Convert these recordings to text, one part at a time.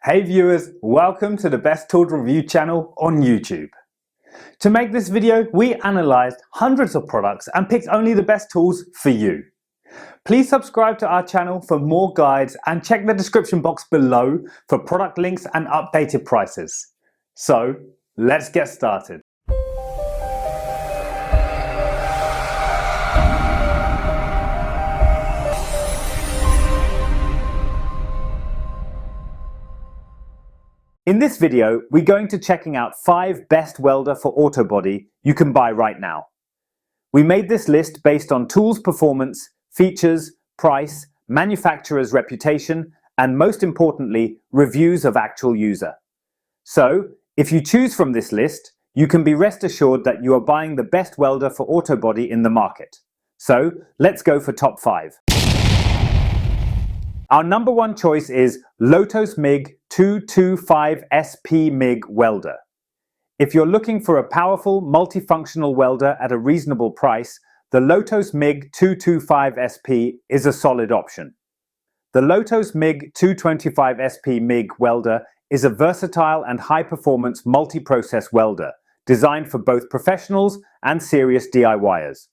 Hey viewers, welcome to the Best Tools Review channel on YouTube. To make this video, we analysed hundreds of products and picked only the best tools for you. Please subscribe to our channel for more guides and check the description box below for product links and updated prices. So, let's get started. In this video, we're going to checking out 5 best welder for auto body you can buy right now. We made this list based on tools performance, features, price, manufacturer's reputation, and most importantly, reviews of actual user. So, if you choose from this list, you can be rest assured that you are buying the best welder for auto body in the market. So, let's go for top 5. Our number 1 choice is Lotos MIG 225SP MIG welder. If you're looking for a powerful, multifunctional welder at a reasonable price, the Lotos MIG 225SP is a solid option. The Lotos MIG 225SP MIG welder is a versatile and high-performance multi-process welder designed for both professionals and serious DIYers.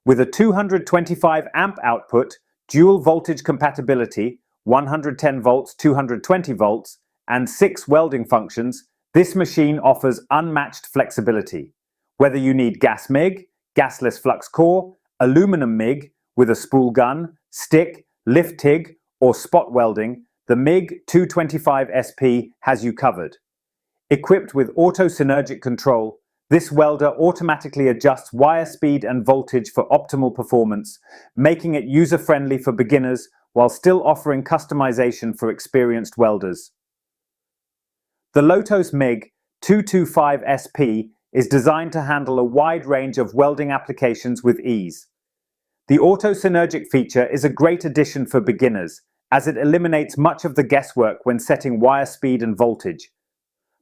With a 225 amp output, dual voltage compatibility, 110 volts, 220 volts, and 6 welding functions, this machine offers unmatched flexibility. Whether you need gas MIG, gasless flux core, aluminum MIG with a spool gun, stick, lift TIG, or spot welding, the MIG 225SP has you covered. Equipped with auto synergic control, this welder automatically adjusts wire speed and voltage for optimal performance, making it user-friendly for beginners while still offering customization for experienced welders. The Lotos MIG 225SP is designed to handle a wide range of welding applications with ease. The auto synergic feature is a great addition for beginners, as it eliminates much of the guesswork when setting wire speed and voltage.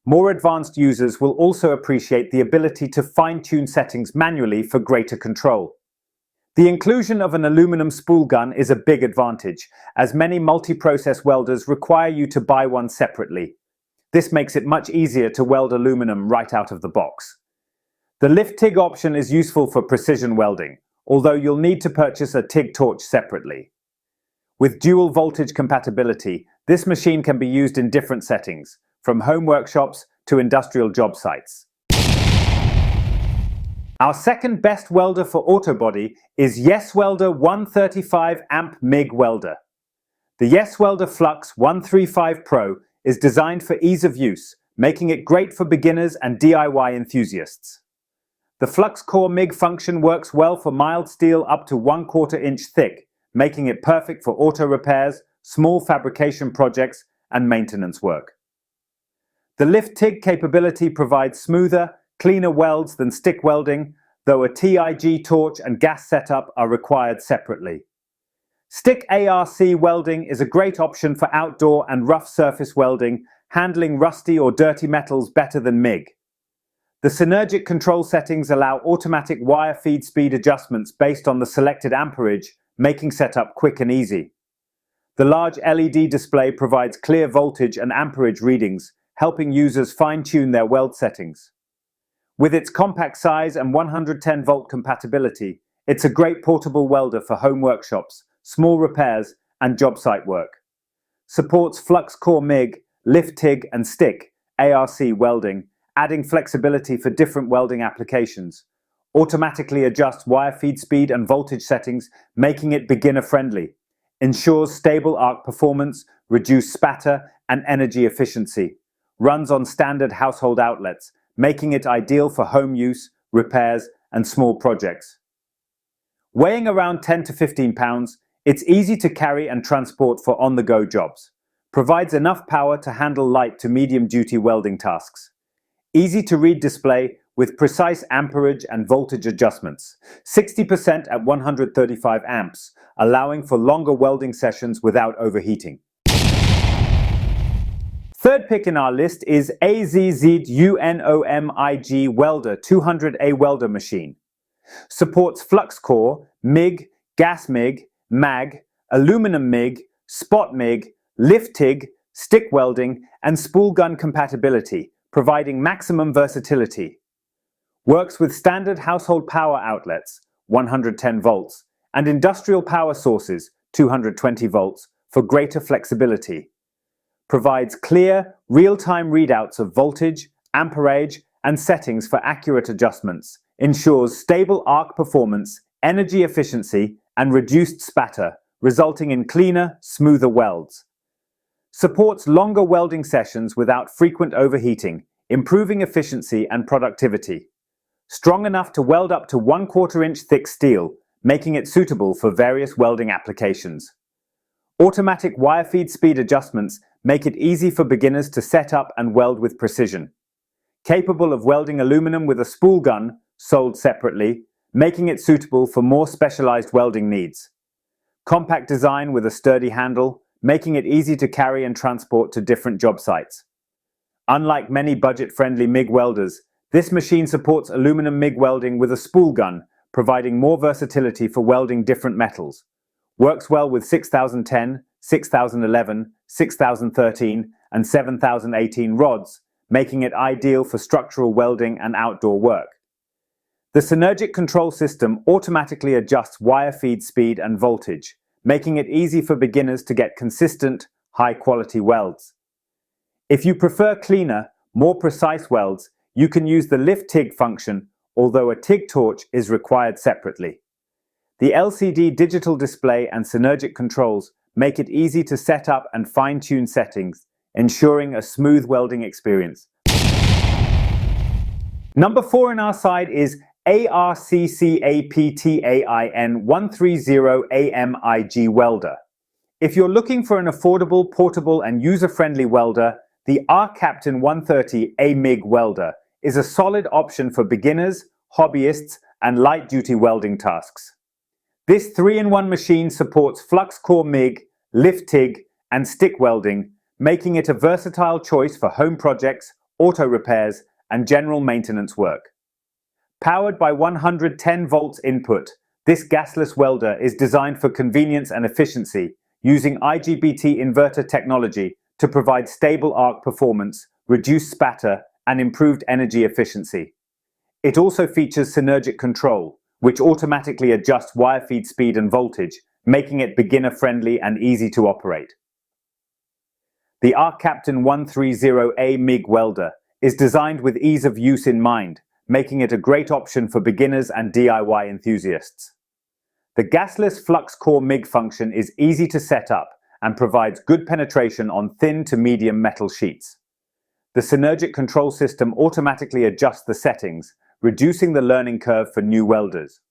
More advanced users will also appreciate the ability to fine-tune settings manually for greater control. The inclusion of an aluminum spool gun is a big advantage, as many multi-process welders require you to buy one separately. This makes it much easier to weld aluminum right out of the box. The lift TIG option is useful for precision welding, although you'll need to purchase a TIG torch separately. With dual voltage compatibility, this machine can be used in different settings, from home workshops to industrial job sites. Our second best welder for auto body is Welder 135 amp MIG welder. The Welder Flux 135 Pro is designed for ease of use, making it great for beginners and DIY enthusiasts. The flux core MIG function works well for mild steel up to 1/4 inch thick, making it perfect for auto repairs, small fabrication projects, and maintenance work. The lift TIG capability provides smoother, cleaner welds than stick welding, though a TIG torch and gas setup are required separately. Stick ARC welding is a great option for outdoor and rough surface welding, handling rusty or dirty metals better than MIG. The synergic control settings allow automatic wire feed speed adjustments based on the selected amperage, making setup quick and easy. The large LED display provides clear voltage and amperage readings, helping users fine-tune their weld settings. With its compact size and 110 volt compatibility, it's a great portable welder for home workshops, small repairs, and job site work. Supports flux core MIG, lift TIG, and stick ARC welding, adding flexibility for different welding applications. Automatically adjusts wire feed speed and voltage settings, making it beginner-friendly. Ensures stable arc performance, reduced spatter, and energy efficiency. Runs on standard household outlets, making it ideal for home use, repairs, and small projects. Weighing around 10 to 15 pounds, it's easy to carry and transport for on-the-go jobs. Provides enough power to handle light to medium-duty welding tasks. Easy to read display with precise amperage and voltage adjustments. 60% at 135 amps, allowing for longer welding sessions without overheating. Third pick in our list is AZZ UNOMIG Welder 200A welder machine. Supports flux core, MIG, gas MIG, MAG, aluminum MIG, spot MIG, lift TIG, stick welding, and spool gun compatibility, providing maximum versatility. Works with standard household power outlets, 110 volts, and industrial power sources, 220 volts, for greater flexibility. Provides clear, real-time readouts of voltage, amperage, and settings for accurate adjustments. Ensures stable arc performance, energy efficiency, and reduced spatter, resulting in cleaner, smoother welds. Supports longer welding sessions without frequent overheating, improving efficiency and productivity. Strong enough to weld up to 1/4 inch thick steel, making it suitable for various welding applications. Automatic wire feed speed adjustments make it easy for beginners to set up and weld with precision. Capable of welding aluminum with a spool gun, sold separately, making it suitable for more specialized welding needs. Compact design with a sturdy handle, making it easy to carry and transport to different job sites. Unlike many budget-friendly MIG welders, this machine supports aluminum MIG welding with a spool gun, providing more versatility for welding different metals. Works well with 6010, 6011, 6013, and 7018 rods, making it ideal for structural welding and outdoor work. The synergic control system automatically adjusts wire feed speed and voltage, making it easy for beginners to get consistent, high-quality welds. If you prefer cleaner, more precise welds, you can use the lift TIG function, although a TIG torch is required separately. The LCD digital display and synergic controls make it easy to set up and fine-tune settings, ensuring a smooth welding experience. Number 4 in our side is ARCCAPTAIN 130AMIG Welder. If you're looking for an affordable, portable, and user-friendly welder, the R-Captain 130 AMIG Welder is a solid option for beginners, hobbyists, and light-duty welding tasks. This 3-in-1 machine supports flux core MIG, lift TIG, and stick welding, making it a versatile choice for home projects, auto repairs, and general maintenance work. Powered by 110 volts input, this gasless welder is designed for convenience and efficiency, using IGBT inverter technology to provide stable arc performance, reduced spatter, and improved energy efficiency. It also features synergic control, which automatically adjusts wire feed speed and voltage, making it beginner-friendly and easy to operate. The R-Captain 130A MIG welder is designed with ease of use in mind, making it a great option for beginners and DIY enthusiasts. The gasless flux core MIG function is easy to set up and provides good penetration on thin to medium metal sheets. The synergic control system automatically adjusts the settings, reducing the learning curve for new welders.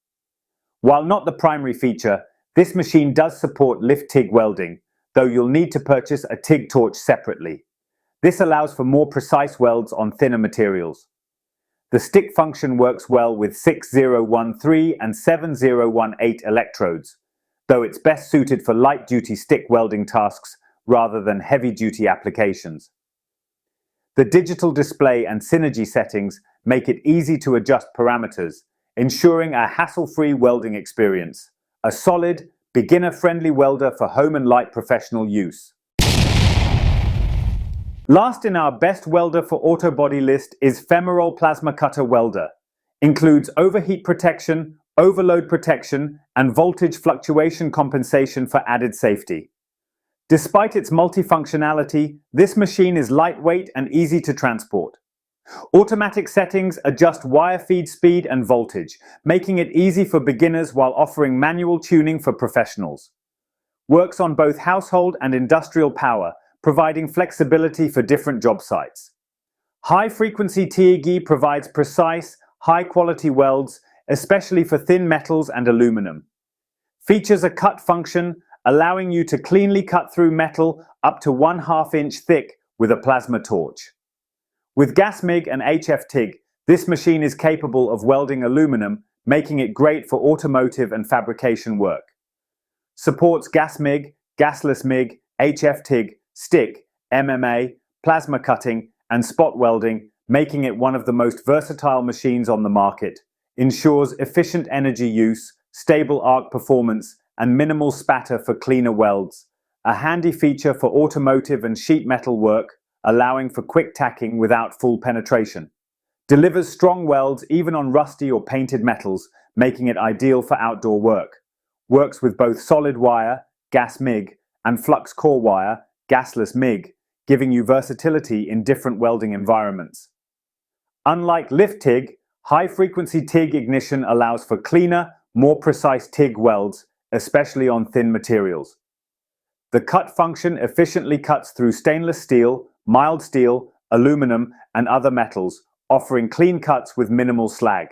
While not the primary feature, this machine does support lift TIG welding, though you'll need to purchase a TIG torch separately. This allows for more precise welds on thinner materials. The stick function works well with 6013 and 7018 electrodes, though it's best suited for light-duty stick welding tasks rather than heavy-duty applications. The digital display and synergy settings make it easy to adjust parameters, ensuring a hassle-free welding experience. A solid, beginner-friendly welder for home and light professional use. Last in our best welder for auto body list is Femoral Plasma Cutter Welder. Includes overheat protection, overload protection, and voltage fluctuation compensation for added safety. Despite its multifunctionality, this machine is lightweight and easy to transport. Automatic settings adjust wire feed speed and voltage, making it easy for beginners while offering manual tuning for professionals. Works on both household and industrial power, providing flexibility for different job sites. High-frequency TIG provides precise, high-quality welds, especially for thin metals and aluminum. Features a cut function, allowing you to cleanly cut through metal up to 1/2 inch thick with a plasma torch. With gas MIG and HF TIG, this machine is capable of welding aluminum, making it great for automotive and fabrication work. Supports gas MIG, gasless MIG, HF TIG, stick, MMA, plasma cutting, and spot welding, making it one of the most versatile machines on the market. Ensures efficient energy use, stable arc performance, and minimal spatter for cleaner welds. a handy feature for automotive and sheet metal work, allowing for quick tacking without full penetration. Delivers strong welds even on rusty or painted metals, making it ideal for outdoor work. Works with both solid wire, gas MIG, and flux core wire, gasless MIG, giving you versatility in different welding environments. Unlike lift TIG, high-frequency TIG ignition allows for cleaner, more precise TIG welds, especially on thin materials. The cut function efficiently cuts through stainless steel, mild steel, aluminum, and other metals, offering clean cuts with minimal slag.